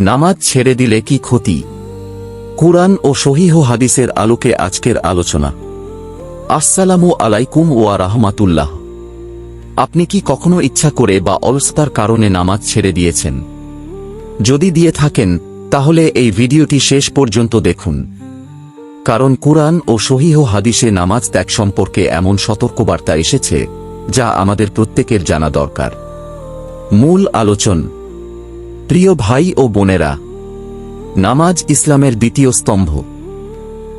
নামাজ ছেড়ে দিলে কি ক্ষতি? কুরআন ও সহিহ হাদিসের আলোকে আজকের আলোচনা। আসসালামু আলাইকুম ওয়া রাহমাতুল্লাহ। আপনি কি কখনো ইচ্ছা করে বা অলসতার কারণে নামাজ ছেড়ে দিয়েছেন? যদি দিয়ে থাকেন তাহলে এই ভিডিওটি শেষ পর্যন্ত দেখুন, কারণ কুরআন ও সহিহ হাদিসে নামাজ ত্যাগ সম্পর্কে এমন সতর্কবার্তা এসেছে যা আমাদের প্রত্যেকের জানা দরকার। মূল আলোচন। প্রিয় ভাই ও বোনেরা, নামাজ ইসলামের দ্বিতীয় স্তম্ভ।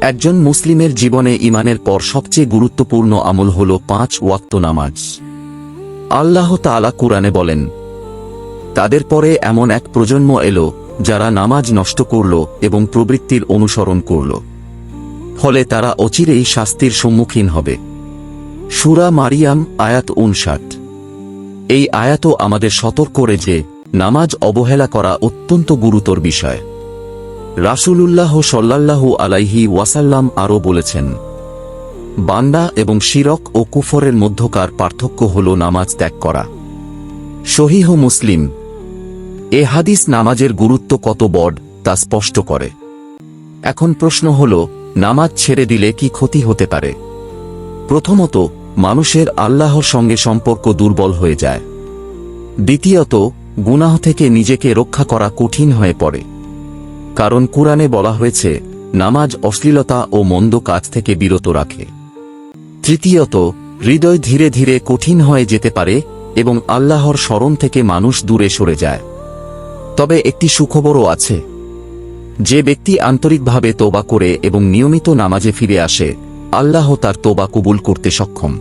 একজন মুসলিমের জীবনে ঈমানের পর সবচেয়ে গুরুত্বপূর্ণ আমল হল 5 ওয়াক্ত নামাজ। আল্লাহ তাআলা কুরআনে বলেন, তাদের পরে এমন এক প্রজন্ম এলো যারা নামাজ নষ্ট করল এবং প্রবৃত্তির অনুসরণ করল, ফলে তারা অচিরেই শাস্তির সম্মুখীন হবে। সূরা মারিয়াম আয়াত 59। এই আয়াতও আমাদের সতর্ক করে যে নামাজ অবহেলা করা অত্যন্ত গুরুতর বিষয়। রাসূলুল্লাহ সাল্লাল্লাহু আলাইহি ওয়াসাল্লাম আরও বলেছেন, বান্দা এবং শিরক ও কুফরের মধ্যকার পার্থক্য হল নামাজ ত্যাগ করা। সহিহ মুসলিম। এ হাদিস নামাজের গুরুত্ব কত বড় তা স্পষ্ট করে। এখন প্রশ্ন হল, নামাজ ছেড়ে দিলে কি ক্ষতি হতে পারে? প্রথমত, মানুষের আল্লাহর সঙ্গে সম্পর্ক দুর্বল হয়ে যায়। দ্বিতীয়ত, গুনাহ থেকে নিজেকে রক্ষা করা কঠিন হয়ে পড়ে, কারণ কুরআনে বলা হয়েছে নামাজ অশ্লীলতা ও মন্দ কাজ থেকে বিরত রাখে। তৃতীয়ত, হৃদয় ধীরে ধীরে কঠিন হয়ে যেতে পারে এবং আল্লাহর স্মরণ থেকে মানুষ দূরে সরে যায়। তবে একটি সুখবরও আছে। যে ব্যক্তি আন্তরিকভাবে তোবা করে এবং নিয়মিত নামাজে ফিরে আসে, আল্লাহ তার তোবা কবুল করতে সক্ষম।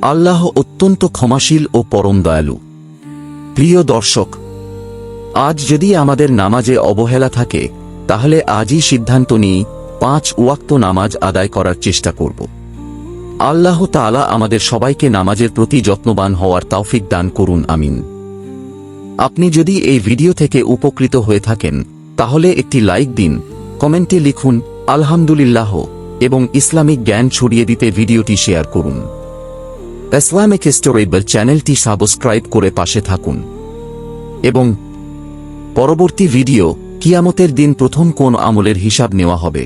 আল্লাহ অত্যন্ত ক্ষমাশীল ও পরম দয়ালু। প্রিয় দর্শক, আজ যদি আমাদের নামাজে অবহেলা থাকে তাহলে আজই সিদ্ধান্ত নিই 5 ওয়াক্ত নামাজ আদায় করার চেষ্টা করব। আল্লাহ তাআলা আমাদের সবাইকে নামাজের প্রতি যত্নবান হওয়ার তৌফিক দান করুন, আমিন। আপনি যদি এই ভিডিও থেকে উপকৃত হয়ে থাকেন তাহলে একটি লাইক দিন, কমেন্টে লিখুন আলহামদুলিল্লাহ এবং ইসলামিক জ্ঞান ছড়িয়ে দিতে ভিডিওটি শেয়ার করুন। ইসলামিক হিস্টোরি চ্যানেলটি সাবস্ক্রাইব করে পাশে থাকুন। এবং পরবর্তী ভিডিও, কিয়ামতের দিন প্রথম কোন আমলের হিসাব নেওয়া হবে।